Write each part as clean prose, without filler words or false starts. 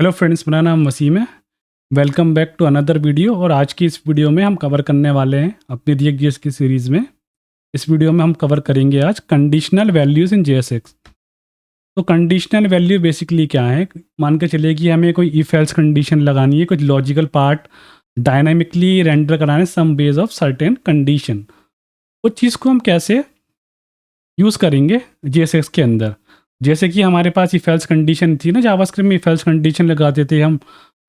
Hello friends, मेरा नाम वसीम है। Welcome back to another video. और आज की इस वीडियो में हम कवर करने वाले हैं अपनी रिएक्ट जीएस की सीरीज़ में। इस वीडियो में हम कवर करेंगे आज कंडीशनल वैल्यूज़ इन जेएसएक्स। तो कंडीशनल वैल्यू बेसिकली क्या है? मान के चलिए कि हमें कोई इफ एल्स कंडीशन लगानी है, कुछ लॉजिकल पार्ट डायनामिकली रेंडर कराना है some base of certain condition. उस चीज़ को हम कैसे यूज़ करेंगे जेएसएक्स के अंदर? जैसे कि हमारे पास इफ एल्स कंडीशन थी ना, जावास्क्रिप्ट में इफ एल्स कंडीशन लगाते थे हम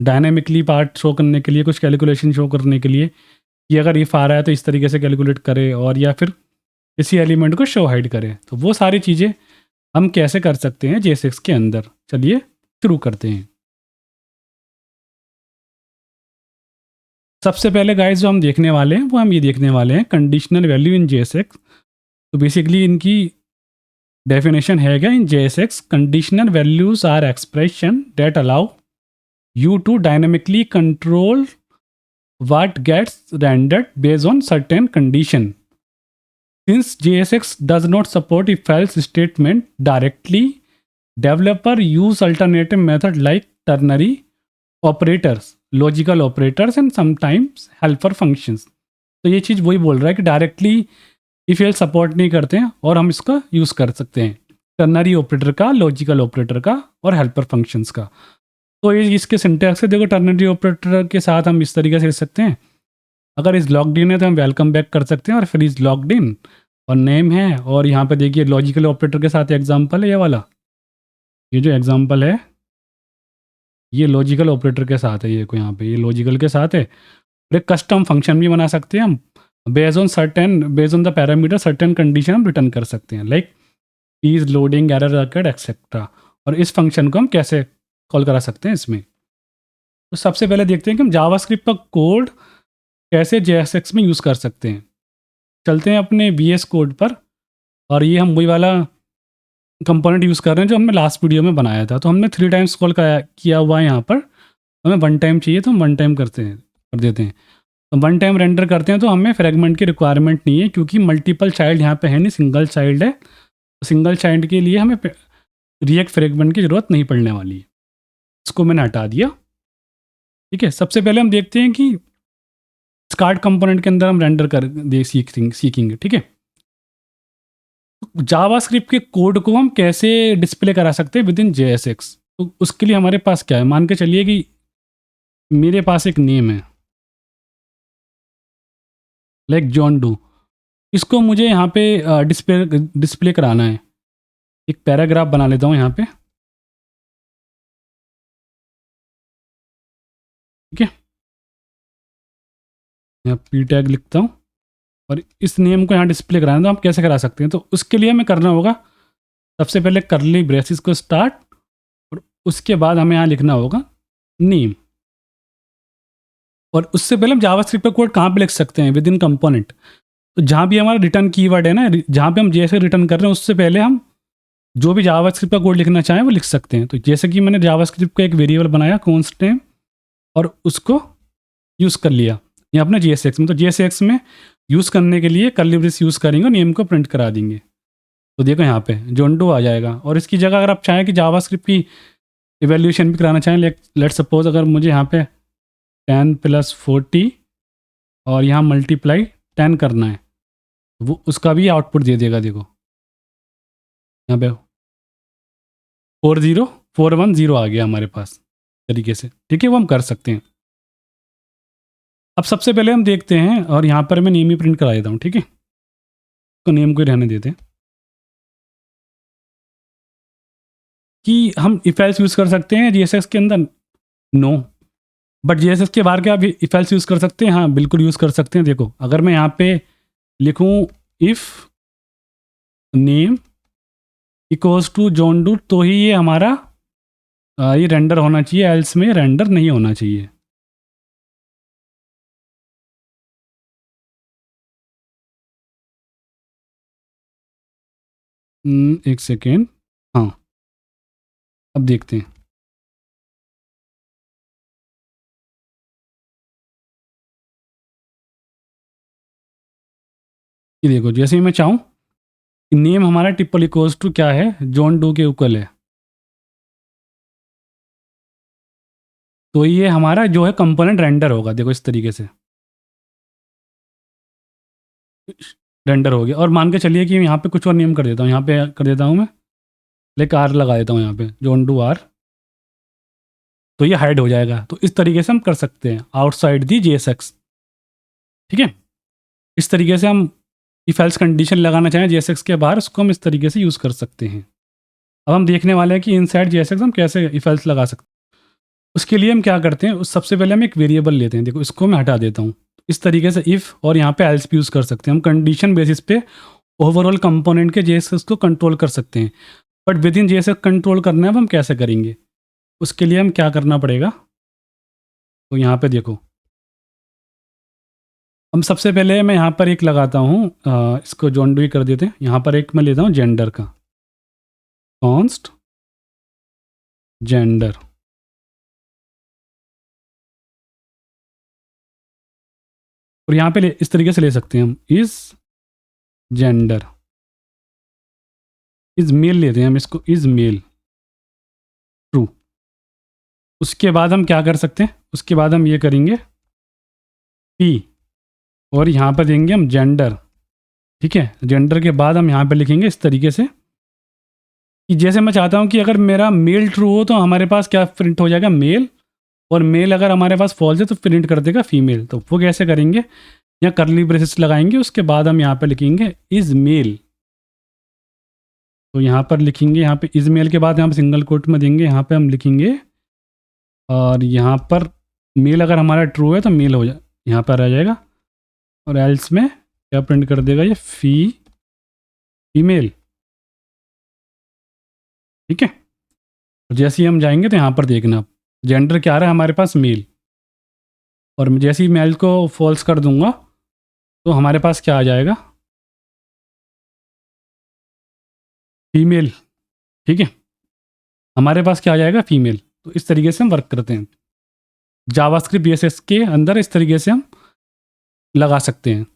डायनामिकली पार्ट शो करने के लिए, कुछ कैलकुलेशन शो करने के लिए कि अगर इफ आ रहा है तो इस तरीके से कैलकुलेट करे, और या फिर किसी एलिमेंट को शो हाइड करे। तो वो सारी चीज़ें हम कैसे कर सकते हैं जेएसएक्स के अंदर? चलिए शुरू करते हैं। सबसे पहले गाइस जो हम देखने वाले हैं वो हम ये देखने वाले हैं कंडीशनल वैल्यू इन जेएसएक्स। तो बेसिकली इनकी डेफिनेशन है क्या? In JSX conditional values are expression that allow you to dynamically control what gets rendered based on certain condition. Since JSX does not support if-else statement directly, developer use alternative method like ternary operators, logical operators and sometimes helper functions. तो ये चीज़ वही बोल रहा है कि directly if else support नहीं करते हैं और हम इसका यूज़ कर सकते हैं, टर्नरी ऑपरेटर का, लॉजिकल ऑपरेटर का और हेल्पर फंक्शंस का। तो ये इसके सिंटैक्स से देखो, टर्नरी ऑपरेटर के साथ हम इस तरीके से लिख सकते हैं। अगर इस लॉग्ड इन है तो हम वेलकम बैक कर सकते हैं, और फिर इस लॉग्ड इन और नेम है, और यहाँ पे देखिए लॉजिकल ऑपरेटर के साथ एग्जांपल है ये वाला। ये जो एग्जांपल है ये लॉजिकल ऑपरेटर के साथ है, ये को यहाँ पे ये लॉजिकल के साथ है। और एक कस्टम फंक्शन भी बना सकते हैं हम, based on the parameter certain condition हम रिटर्न कर सकते हैं, like is loading error record etcetera. और इस फंक्शन को हम कैसे कॉल करा सकते हैं इसमें? तो सबसे पहले देखते हैं कि हम जावास्क्रिप्ट का कोड कैसे जेएसएक्स में यूज़ कर सकते हैं। चलते हैं अपने वीएस कोड पर, और ये हम वही वाला कंपोनेंट यूज़ कर रहे हैं जो हमने लास्ट वीडियो में बनाया था। तो हमने 3 टाइम्स कॉल किया हुआ है यहाँ पर। हमें 1 टाइम चाहिए तो हम 1 टाइम कर देते हैं। तो 1 टाइम रेंडर करते हैं तो हमें फ्रेगमेंट की रिक्वायरमेंट नहीं है, क्योंकि मल्टीपल चाइल्ड यहाँ पे है नहीं, सिंगल चाइल्ड है। सिंगल चाइल्ड के लिए हमें रिएक्ट फ्रेगमेंट की ज़रूरत नहीं पड़ने वाली है। इसको मैंने हटा दिया। ठीक है, सबसे पहले हम देखते हैं कि स्कार्ट कंपोनेंट के अंदर हम रेंडर कर दे सीखेंगे। ठीक है, जावास्क्रिप्ट के कोड को हम कैसे डिस्प्ले करा सकते हैं विद इन जेएसएक्स? तो उसके लिए हमारे पास क्या है? मान के चलिए कि मेरे पास एक नेम है लाइक जॉन डू। इसको मुझे यहाँ पे डिस्प्ले कराना है। एक पैराग्राफ बना लेता हूँ यहाँ पे। ठीक है, यहाँ पी टैग लिखता हूँ, और इस नेम को यहाँ डिस्प्ले कराना है। तो हम कैसे करा सकते हैं? तो उसके लिए हमें करना होगा, सबसे पहले करली ब्रेसिस को स्टार्ट, और उसके बाद हमें यहाँ लिखना होगा नेम। और उससे पहले हम जावास्क्रिप्ट का कोड कहाँ पे लिख सकते हैं? With in component. तो जहाँ भी हमारा रिटर्न कीवर्ड है ना, जहाँ पे हम जैसे रिटर्न कर रहे हैं उससे पहले हम जो भी जावास्क्रिप्ट का कोड लिखना चाहें वो लिख सकते हैं। तो जैसे कि मैंने जावास्क्रिप्ट का एक वेरिएबल बनाया कॉन्स्ट नेम, और उसको यूज़ कर लिया यहाँ अपने जेएसएक्स में। तो जेएसएक्स में यूज़ करने के लिए कर्ली ब्रेस यूज़ करेंगे और नेम को प्रिंट करा देंगे। तो देखो यहाँ पे जॉन डो आ जाएगा। और इसकी जगह अगर आप चाहें कि जावास्क्रिप्ट की इवैल्यूएशन भी कराना चाहें, लेट सपोज अगर मुझे यहाँ पे 10 + 40 और यहाँ मल्टीप्लाई 10 करना है, वो उसका भी आउटपुट दे देगा। देखो यहाँ पे 40410 आ गया हमारे पास तरीके से। ठीक है, वो हम कर सकते हैं। अब सबसे पहले हम देखते हैं, और यहाँ पर मैं नेम ही प्रिंट करा देता हूँ। ठीक है, तो नेम को ही रहने देते हैं कि हम इफ एल्स यूज़ कर सकते हैं जेएसएक्स के अंदर। नो, बट जेएसएक्स के बाहर क्या इफ एल्स यूज़ कर सकते हैं? हाँ, बिल्कुल यूज़ कर सकते हैं। देखो अगर मैं यहाँ पे लिखूँ if name equals to John Doe, तो ही ये हमारा ये रेंडर होना चाहिए, एल्स में रेंडर नहीं होना चाहिए। एक सेकेंड, हाँ अब देखते हैं। ये देखो, जैसे ही मैं चाहूँ नेम हमारा ट्रिपल इक्वल्स टू क्या है, जॉन डू के इक्वल है। तो ये हमारा जो है कंपोनेंट रेंडर होगा, देखो इस तरीके से रेंडर हो गया। और मान के चलिए कि यहाँ पे कुछ और नियम कर देता हूँ, यहाँ पे कर देता हूँ मैं, लेकिन आर लगा देता हूँ यहाँ पे, जो अनडू आर, तो ये हाइड हो जाएगा। तो इस तरीके से हम कर सकते हैं आउटसाइड दी JSX, ठीक है। इस तरीके से हम इफ एल्स कंडीशन लगाना चाहें JSX के बाहर, उसको हम इस तरीके से यूज़ कर सकते हैं। अब हम देखने वाले हैं कि इनसाइड JSX हम कैसे इफ एल्स लगा सकते हैं। उसके लिए हम क्या करते हैं, उस सबसे पहले हम एक वेरिएबल लेते हैं, देखो इसको मैं हटा देता हूँ। इस तरीके से इफ़ और यहाँ पे एल्स भी यूज़ कर सकते हैं हम, कंडीशन बेसिस पे ओवरऑल कंपोनेंट के JSX को कंट्रोल कर सकते हैं। But with in JSX control करना है, अब हम कैसे करेंगे, उसके लिए हम क्या करना पड़ेगा। तो यहाँ पे देखो, हम सबसे पहले मैं यहाँ पर एक लगाता हूँ, इसको जॉन डू कर देते हैं। यहाँ पर एक मैं लेता हूँ जेंडर का, कॉन्स्ट जेंडर, और यहाँ पे इस तरीके से ले सकते हैं हम, इज जेंडर, इज मेल लेते हैं हम इसको, इज मेल ट्रू। उसके बाद हम क्या कर सकते हैं, उसके बाद हम ये करेंगे पी, और यहाँ पर देंगे हम जेंडर, ठीक है। जेंडर के बाद हम यहाँ पे लिखेंगे इस तरीके से कि जैसे मैं चाहता हूँ कि अगर मेरा मेल ट्रू हो तो हमारे पास क्या प्रिंट हो जाएगा, मेल, और मेल अगर हमारे पास फॉल्स है तो प्रिंट कर देगा फीमेल। तो वो कैसे करेंगे, या करली ब्रेसेस लगाएंगे, उसके बाद हम यहाँ पे लिखेंगे इज मेल। तो यहाँ पर लिखेंगे, यहाँ पे इज मेल के बाद यहाँ पे सिंगल कोट में देंगे, यहाँ पे हम लिखेंगे, और यहाँ पर मेल अगर हमारा ट्रू है तो मेल हो जाए, यहाँ पर आ जाएगा, और एल्स में क्या प्रिंट कर देगा ये, फीमेल, ठीक है। और जैसे ही हम जाएंगे तो यहाँ पर देखना जेंडर क्या आ रहा है हमारे पास, मेल, और जैसे ही मेल को फॉल्स कर दूंगा तो हमारे पास क्या आ जाएगा, फीमेल, ठीक है। हमारे पास क्या आ जाएगा, फीमेल। तो इस तरीके से हम वर्क करते हैं जावास्क्रिप्ट CSS के अंदर, इस तरीके से हम लगा सकते हैं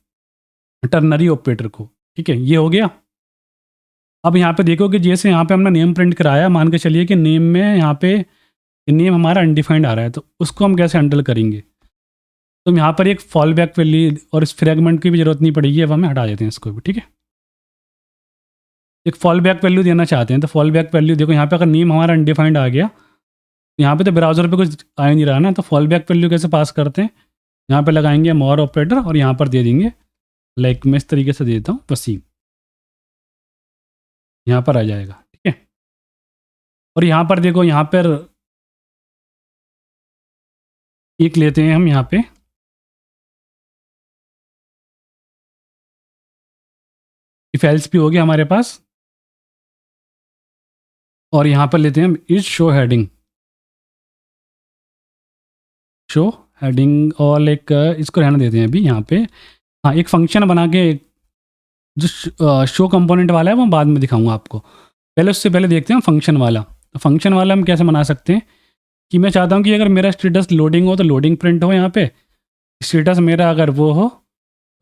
टर्नरी ऑपरेटर को, ठीक है। ये हो गया। अब यहाँ पे देखो कि जैसे यहाँ पे हमने नेम प्रिंट कराया, मान के चलिए कि नेम में यहाँ पे नेम हमारा अनडिफाइंड आ रहा है, तो उसको हम कैसे हैंडल करेंगे। तो यहाँ पर एक फॉल बैक वैल्यू और इस फ्रेगमेंट की भी जरूरत नहीं पड़ेगी, अब हमें हटा देते हैं इसको भी, ठीक है। एक फॉल बैक वैल्यू देना चाहते हैं, तो फॉल बैक वैल्यू देखो यहाँ पे अगर नेम हमारा अनडिफाइंड आ गया, यहाँ पे तो ब्राउज़र पे कुछ आ ही नहीं रहा ना, तो फॉल बैक वैल्यू कैसे पास करते हैं, यहाँ पे लगाएंगे मोर ऑपरेटर, और यहाँ पर दे देंगे लाइक मैं इस तरीके से देता हूँ वसीम, यहाँ पर आ जाएगा, ठीक है। और यहाँ पर देखो, यहाँ पर एक लेते हैं हम, यहाँ पे इफ एल्स भी हो गया हमारे पास, और यहाँ पर लेते हैं हम is show heading, show heading, और एक इसको रहने देते हैं अभी यहाँ पे। हाँ, एक फंक्शन बना के, जो शो कंपोनेंट वाला है वो बाद में दिखाऊंगा आपको, पहले उससे पहले देखते हैं फंक्शन वाला। तो फंक्शन वाला हम कैसे बना सकते हैं कि मैं चाहता हूँ कि अगर मेरा स्टेटस लोडिंग हो तो लोडिंग प्रिंट हो, यहाँ पे स्टेटस मेरा अगर वो हो,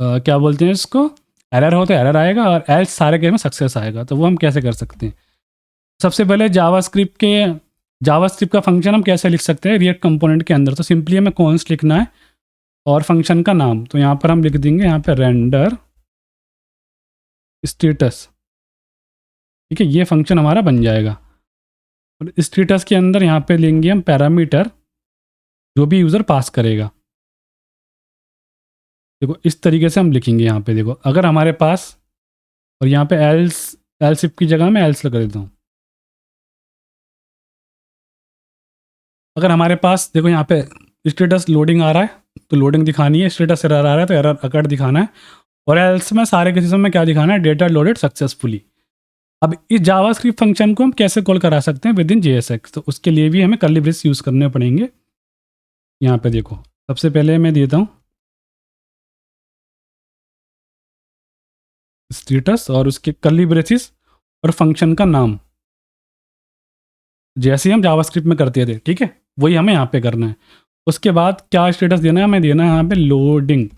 क्या बोलते हैं इसको, एरर हो तो एरर आएगा, और एल्स सारे केस में सक्सेस आएगा। तो वो हम कैसे कर सकते हैं, सबसे पहले जावास्क्रिप्ट का फंक्शन हम कैसे लिख सकते हैं रिएक्ट कंपोनेंट के अंदर। तो सिंपली हमें कॉन्स्ट लिखना है और फंक्शन का नाम, तो यहाँ पर हम लिख देंगे यहाँ पे रेंडर स्टेटस, ठीक है। ये फंक्शन हमारा बन जाएगा, और स्टेटस के अंदर यहाँ पे लेंगे हम पैरामीटर जो भी यूज़र पास करेगा। देखो इस तरीके से हम लिखेंगे, यहाँ पे देखो अगर हमारे पास, और यहाँ पे एल्स इफ की जगह मैं एल्स लगा देता हूँ। अगर हमारे पास देखो यहाँ पे स्टेटस लोडिंग आ रहा है तो लोडिंग दिखानी है, स्टेटस एरर आ रहा है तो एरर अकड़ दिखाना है, और एल्स में सारे केसेस में क्या दिखाना है, डेटा लोडेड सक्सेसफुली। अब इस जावास्क्रिप्ट फंक्शन को हम कैसे कॉल करा सकते हैं विद इन JSX, तो उसके लिए भी हमें कर्ली ब्रेस यूज़ करने पड़ेंगे। यहाँ पे देखो सबसे पहले मैं देता हूँ स्टेटस और उसके कर्ली ब्रेसिस और फंक्शन का नाम, जैसे हम जावास्क्रिप्ट में करते थे, ठीक है, वही हमें यहाँ पे करना है। उसके बाद क्या स्टेटस देना है, हमें देना है यहाँ पे लोडिंग,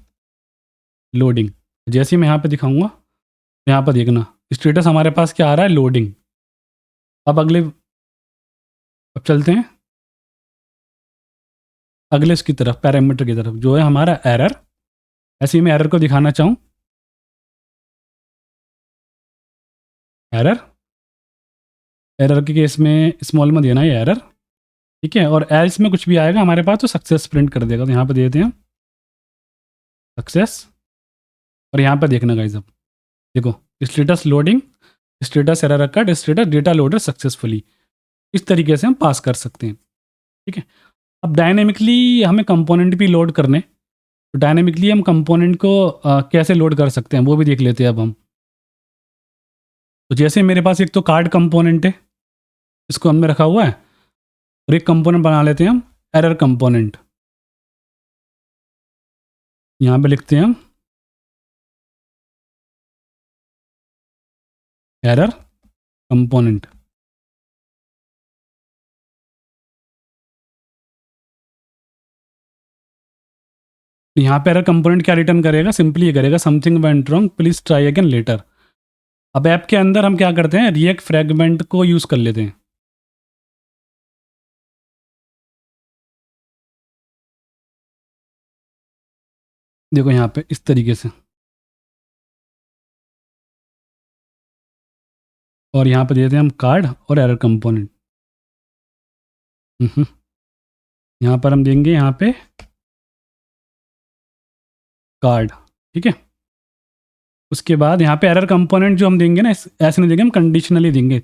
लोडिंग जैसे ही मैं यहाँ पे दिखाऊंगा, यहाँ पर देखना स्टेटस हमारे पास क्या आ रहा है, लोडिंग। अब चलते हैं अगले इसकी तरफ पैरामीटर की तरफ जो है हमारा एरर। ऐसे ही मैं एरर को दिखाना चाहूँ, एरर एरर के केस में स्मॉल में देना है एरर, ठीक है। और एल्स में कुछ भी आएगा हमारे पास तो सक्सेस प्रिंट कर देगा। तो यहाँ पे देते हैं सक्सेस, और यहाँ पे देखना गाइस, अब देखो status loading, status error occurred, status data loaded successfully. इस तरीके से हम पास कर सकते हैं, ठीक है। अब डायनेमिकली हमें कंपोनेंट भी लोड करने, तो डायनेमिकली हम कंपोनेंट को कैसे लोड कर सकते हैं वो भी देख लेते हैं अब हम। तो जैसे मेरे पास एक तो कार्ड कंपोनेंट है, इसको हमने रखा हुआ है, और एक कंपोनेंट बना लेते हैं हम एरर कंपोनेंट। यहाँ पे लिखते हैं हम एरर कंपोनेंट। यहाँ पे एरर कंपोनेंट क्या रिटर्न करेगा, सिंपली ये करेगा something went wrong please try again later. अब ऐप के अंदर हम क्या करते हैं, रिएक्ट फ्रेगमेंट को यूज़ कर लेते हैं। देखो यहाँ पे इस तरीके से, और यहाँ पे देते हैं हम कार्ड और एरर कंपोनेंट। यहाँ पर हम देंगे यहाँ पे कार्ड, ठीक है। उसके बाद यहाँ पे एरर कंपोनेंट जो हम देंगे ना, ऐसे नहीं देंगे, हम कंडीशनली देंगे।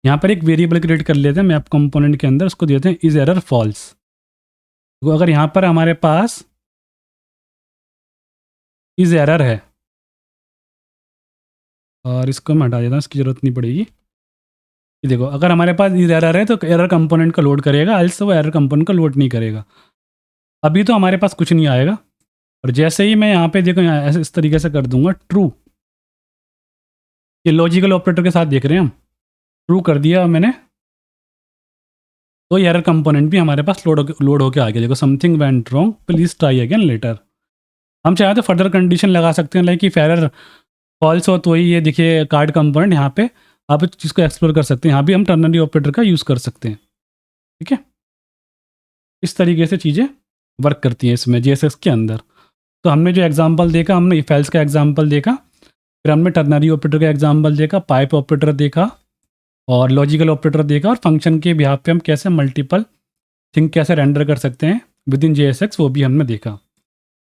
यहाँ पर एक वेरिएबल क्रिएट कर लेते हैं मैप कंपोनेंट के अंदर, उसको देते हैं इज एरर फॉल्स। तो अगर यहाँ पर हमारे पास इज एरर है, और इसको मैं हटा देता हूँ, इसकी ज़रूरत नहीं पड़ेगी। ये देखो अगर हमारे पास इज एरर है तो एरर कंपोनेंट का लोड करेगा, एल्स वो एरर कंपोनेंट का लोड नहीं करेगा। अभी तो हमारे पास कुछ नहीं आएगा। और जैसे ही मैं यहाँ पे देखो, यहाँ ऐसे इस तरीके से कर दूंगा ट्रू, ये लॉजिकल ऑपरेटर के साथ देख रहे हैं हम, ट्रू कर दिया मैंने, तो एरर कंपोनेंट भी हमारे पास लोड होके आ गया। देखो something went wrong please try again later. हम चाहे तो फर्दर कंडीशन लगा सकते हैं, लाइक इफ एरर फॉल्स हो तो ही ये देखिए कार्ड कंपोनेंट, यहाँ पे आप इस चीज़ को एक्सप्लोर कर सकते हैं। यहाँ भी हम टर्नरी ऑपरेटर का यूज़ कर सकते हैं, ठीक है। इस तरीके से चीज़ें वर्क करती हैं इसमें जेएसएक्स के अंदर। तो हमने जो एग्जांपल देखा, हमने इफ एल्स का एग्जांपल देखा, फिर हमने टर्नरी ऑपरेटर का एग्जांपल देखा, पाइप ऑपरेटर देखा, और लॉजिकल ऑपरेटर देखा, और फंक्शन के बिहाफ पे हम कैसे मल्टीपल थिंग कैसे रेंडर कर सकते हैं विद इन जेएसएक्स, वो भी हमने देखा।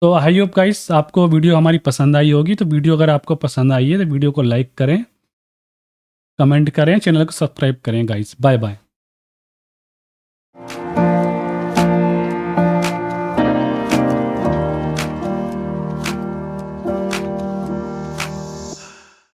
तो आई होप गाइस आपको वीडियो हमारी पसंद आई होगी। तो वीडियो अगर आपको पसंद आई है तो वीडियो को लाइक करें, कमेंट करें, चैनल को सब्सक्राइब करें गाइस। Bye bye.